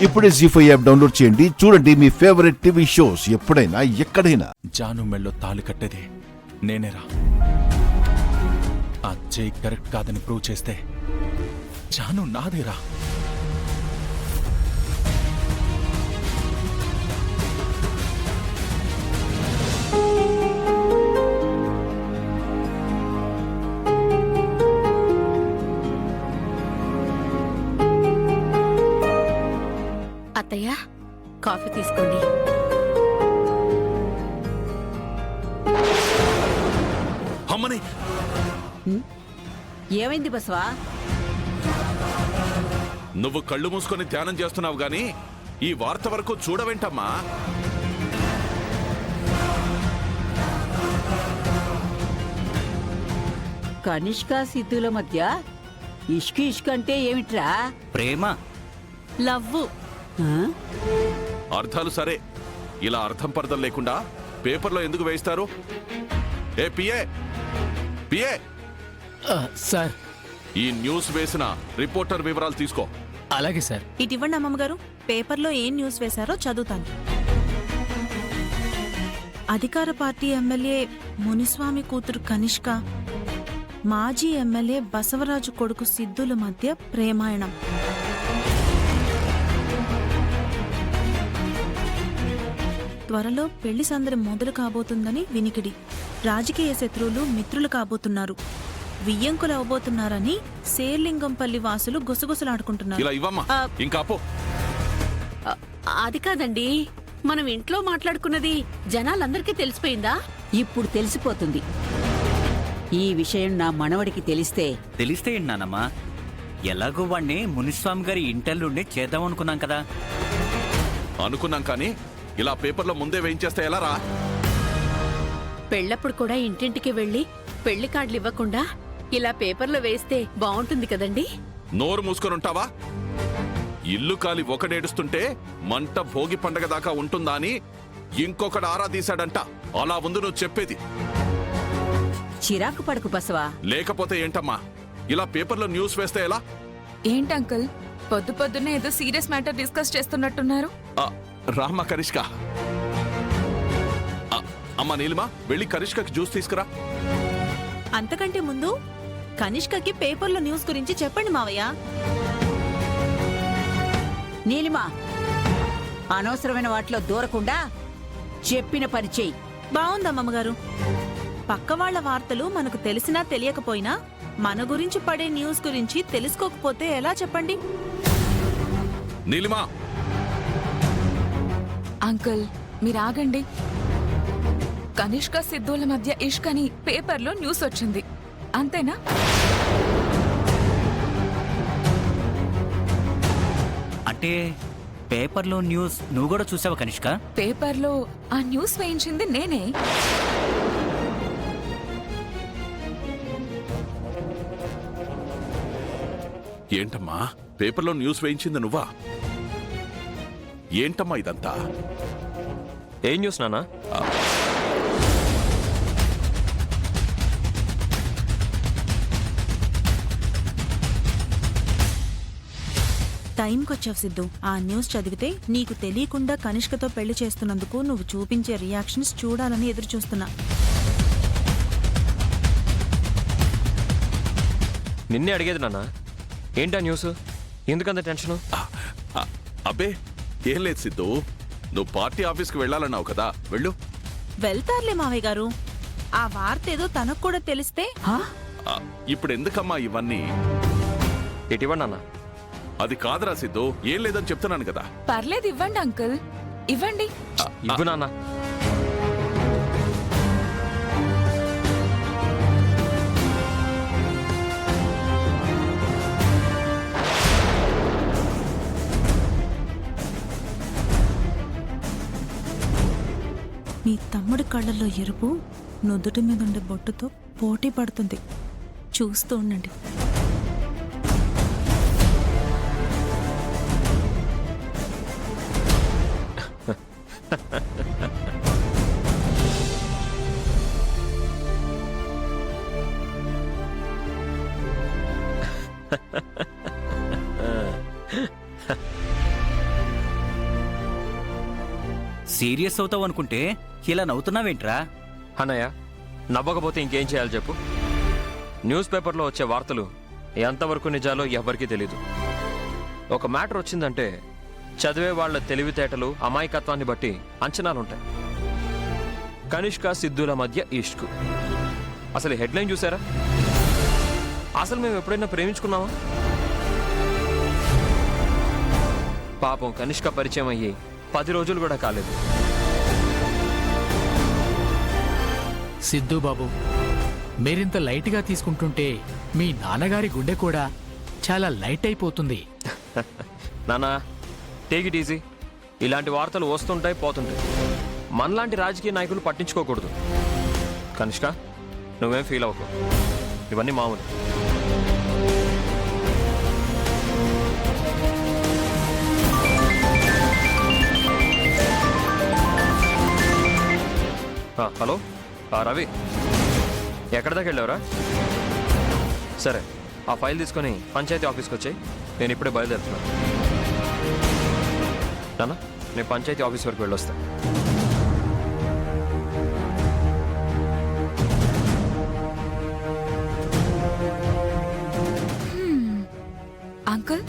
ఇప్పుడే జీ5 app download చేయండి. చూడండి మీ ఫేవరెట్ టీవీ షోస్ ఎప్పుడైనా ఎక్కడైనా. జాను మెళ్ళో తాళి కట్టేది నేనేరా. ఆ జై కరెక్ట్ కాదని ప్రూవ్ చేస్తే జాను నాదేరా. అత్తయ్య, కాఫీ తీసుకోండి. అమ్మని ఏమైంది బసవా? నువ్వు కళ్ళు మూసుకొని ధ్యానం చేస్తున్నావు గాని ఈ వార్త వరకు చూడవేంటమ్మా? కనిష్క సిద్ధుల మధ్య ఇష్క్ అంటే ఏమిట్రా? ప్రేమ, లవ్వు. అర్థాలు సరే, ఇలా అర్థం పర్థం లేకుండా పేపర్లో ఎందుకు వేయిస్తారు? ఏ పిఏ పిఏ, సార్. ఈ న్యూస్ వేసిన రిపోర్టర్ వివరాలు తీసుకో. అలాగే సార్. ఇటివ్వండి అమ్మమ్మగారు, పేపర్లో ఏం న్యూస్ వేశారో చదువుతాను. అధికార పార్టీ ఎమ్మెల్యే మునిస్వామి కూతురు కనిష్క, మాజీ ఎమ్మెల్యే బసవరాజు కొడుకు సిద్ధుల మధ్య ప్రేమాయణం. త్వరలో పెళ్లి సందడి మొదలు కాబోతుందని వినికిడి. రాజకీయ శత్రువులు మిత్రులు కాబోతున్నారు. వియ్యంకులు అవబోతున్నారని శేర్లింగంపల్లి వాసులు గుసగుసలాడుకుంటున్నారు. ఇలా ఇవ్వమ్మా, ఇంకా అపో. అది కాదండి, మనం ఇంట్లో మాట్లాడుకున్నది జనాలందరికీ తెలిసిపోయిందా? ఇప్పుడు తెలిసిపోతుంది. ఈ విషయం నా మనవడికి తెలిస్తే ఏంటి నానమ్మా? ఎలాగో వాణ్ణి మునిస్వామి గారి ఇంటర్లుండి చేద్దామనుకున్నాం కదా. అనుకున్నాం కానీ ఇలా పేపర్లో ముందే వేయించేస్తే ఎలా రా? పెళ్ళప్పుడు కూడా ఇంటింటికి వెళ్లి పెళ్లి కార్డులు ఇవ్వకుండా ఇలా పేపర్లో వేస్తే బాగుంటుంది కదండి. నోరు మూసుకొని ఉంటావా? ఇల్లు కాలి ఒకడేడుస్తుంటే మంట భోగి పండగ దాకా ఉంటుందా అని ఇంకొకడు ఆరాధీశాడంట. అలా ఉంది నువ్వు చెప్పేది. చిరాకు పడకు బసవా. లేకపోతే ఏంటమ్మా, ఇలా పేపర్లో న్యూస్ వేస్తే ఎలా? ఏంటి అంకుల్, పొద్దు పొద్దున్నే ఏదో సీరియస్ మ్యాటర్ డిస్కస్ చేస్తున్నట్టున్నారు? రామ్మ కనిష్క. అమ్మా నీలిమా, వెళ్ళి కనిష్కకి జ్యూస్ తీసుకురా. అంతకంటే ముందు కనిష్కకి పేపర్లో న్యూస్ గురించి చెప్పండి మావయ్య. నీలిమా, అనవసరమైన వాటిలో దూరకుండా చెప్పిన పని చెయ్యి. బావుందమ్మగారు. పక్క వాళ్ల వార్తలు మనకు తెలిసినా తెలియకపోయినా మన గురించి పడే న్యూస్ గురించి తెలుసుకోకపోతే ఎలా చెప్పండి? నీలిమా. అంకుల్, మీరు ఆగండి. కనిష్క సిద్ధుల మధ్య ఇష్క్ అని పేపర్లో న్యూస్ వచ్చింది, అంతేనా? అంటే పేపర్లో న్యూస్ నువ్వు కూడా చూసావా కనిష్క? పేపర్లో ఆ న్యూస్ వేయించింది నేనే. ఏంటమ్మా, పేపర్లో న్యూస్ వేయించింది నువ్వా? ఏంటమ్మా ఇదంతా? ఏం న్యూస్ నాన్నా? టైంకొచ్చావు సిద్ధు. ఆ న్యూస్ చదివితే నీకు తెలియకుండా కనిష్కతో పెళ్లి చేస్తున్నందుకు నువ్వు చూపించే రియాక్షన్స్ చూడాలని ఎదురు చూస్తున్నా. నిన్నే అడిగేది నాన్న, ఏంటా న్యూస్? ఎందుకంత టెన్షను? అబ్బే ఏం లేదు సిద్ధు, నువ్వు పార్టీ ఆఫీస్కి వెళ్ళాలన్నావు కదా, వెళ్ళు. వెళ్తారులే మావయ్య గారు. ఆ వార్త ఏదో తనకు కూడా తెలిస్తే. ఇప్పుడు ఎందుకమ్మా ఇవన్నీ? ఇవ్వండి నాన్న. అది కాదురా సిద్ధు, ఏం లేదని చెప్తున్నాను కదా. పర్లేదు, ఇవ్వండి అంకుల్, ఇవ్వండి. ఇవ్వు నాన్న. మీ తమ్ముడి కళ్ళల్లో ఎరుపు నుదుటి మీద ఉండే బొట్టుతో పోటీ పడుతుంది. చూస్తూ ఉండండి. సీరియస్ అవుతావు అనుకుంటే ఇలా నవ్వుతున్నావేంట్రా? అన్నయ్య నవ్వకపోతే ఇంకేం చేయాలి చెప్పు. న్యూస్ పేపర్లో వచ్చే వార్తలు ఎంతవరకు నిజాలో ఎవరికీ తెలీదు. ఒక మ్యాటర్ వచ్చిందంటే చదివే వాళ్ళ తెలివితేటలు అమాయకత్వాన్ని బట్టి అంచనాలుంటాయి. కనిష్క సిద్ధుల మధ్య ఇష్క్. అసలు హెడ్లైన్ చూసారా? అసలు మేము ఎప్పుడైనా ప్రేమించుకున్నామా? పాపం కనిష్క పరిచయం అయ్యి 10 రోజులు కూడా కాలేదు. సిద్ధు బాబు, మీరింత లైట్గా తీసుకుంటుంటే మీ నాన్నగారి గుండె కూడా చాలా లైట్ అయిపోతుంది. నానా టేక్ ఇట్ ఈజీ. ఇలాంటి వార్తలు వస్తుంటాయి పోతుంటాయి. మనలాంటి రాజకీయ నాయకులు పట్టించుకోకూడదు. కనిష్క నువ్వేం ఫీల్ అవ్వకు, ఇవన్నీ మామూలు. హలో రవి, ఎక్కడి దాకా వెళ్ళావురా? సరే, ఆ ఫైల్ తీసుకొని పంచాయతీ ఆఫీస్కి వచ్చాయి. నేను ఇప్పుడే బయలుదేరుతున్నాను. నాన్న, నేను పంచాయతీ ఆఫీస్ వరకు వెళ్ళొస్తా. అంకుల్,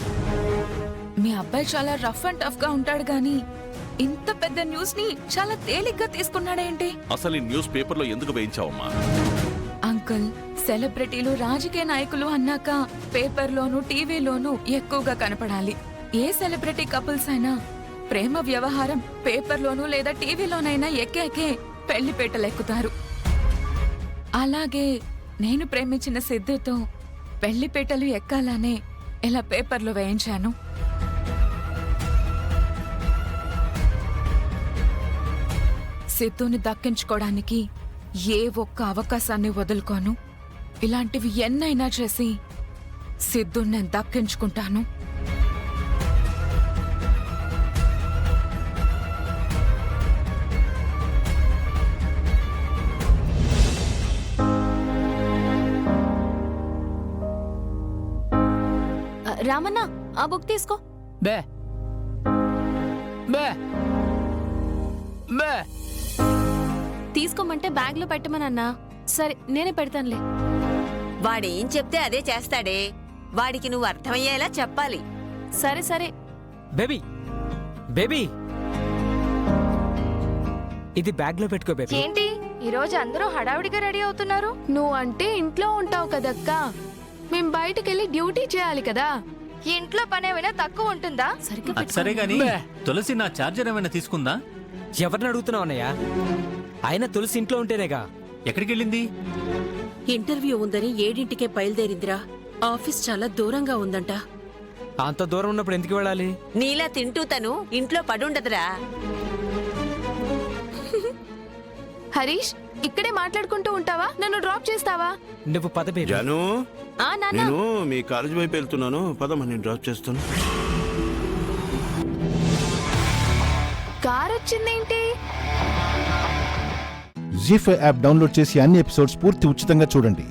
మీ అబ్బాయి చాలా రఫ్ అండ్ టఫ్ గా ఉంటాడు గాని ఇంత పెద్ద న్యూస్ ని చాలా తేలిగ్గా తీసుకున్నాడేంటి? అసలు ఈ న్యూస్ పేపర్లో ఎందుకు వేయించావమ్మా? అంకుల్, సెలబ్రిటీలు రాజకీయ నాయకులు అన్నాక పేపర్లోనూ టీవీలోనూ ఎక్కువగా కనపడాలి. ఏ సెలబ్రిటీ కపుల్స్ అయినా ప్రేమ వ్యవహారం పేపర్లోనూ లేదా టీవీలోనైనా ఎక్కే పెళ్లిపేటలెక్కుతారు. అలాగే నేను ప్రేమించిన సిద్ధుతో పెళ్లిపేటలు ఎక్కాలనే ఇలా పేపర్లో వేయించాను. సిద్ధుని దక్కించుకోవడానికి ఏ ఒక్క అవకాశాన్ని వదులుకోను. ఇలాంటివి ఎన్నైనా చేసి సిద్ధుని నేను దక్కించుకుంటాను. రామన్న, ఆ బుక్ తీసుకో. బే బే బే తీసుకోమంటే బ్యాగ్ లో పెట్టమనన్నా. సరే, నేనే పెడతానులే. వాడేం చెప్తే అదే చేస్తాడే. వాడికి నువ్వు అర్థమయ్యేలా చెప్పాలి. సరే సరే. బేబీ బేబీ, ఇది బ్యాగ్ లో పెట్టుకో బేబీ. ఏంటి ఈరోజు అందరూ హడావిడిగా రెడీ అవుతున్నారు? నువ్వు అంటే ఇంట్లో ఉంటావు కదక్కా, మేం బయటకెళ్ళి డ్యూటీ చేయాలి కదా. ఇంట్లో పని ఏమైనా తక్కువ ఉంటుందా? సరే గాని తులసి నా చార్జర్ ఏమైనా తీసుకుందా? ఎవరిని అడుగుతున్నావు అన్నయ్య? ఆయన తులసి ఇంట్లో ఉంటేనేగా. ఎక్కడికి వెళ్ళింది? ఇంటర్వ్యూ ఉందని 7ంటికే బయలుదేరిందిరా. ఆఫీస్ చాలా దూరంగా ఉందంట. అంత దూరం ఉన్నప్పుడు ఎందుకు వెళ్ళాలి? నీలా తింటూ తను ఇంట్లో పడుండదురా. హరీష్, ఇక్కడే మాట్లాడుకుంటూ ఉంటావా? నన్ను డ్రాప్ చేస్తావా? నువ్వు పద బేబీ. జాను, ఆ నాన్న. నేను మీ కాలేజ్ వైపు వెళ్తున్నాను, పదమ్మా నేను డ్రాప్ చేస్తాను. కార్ వచ్చిందేంటి? జీ5 యాప్ డౌన్లోడ్ చేసి అన్ని ఎపిసోడ్స్ పూర్తి ఉచితంగా చూడండి.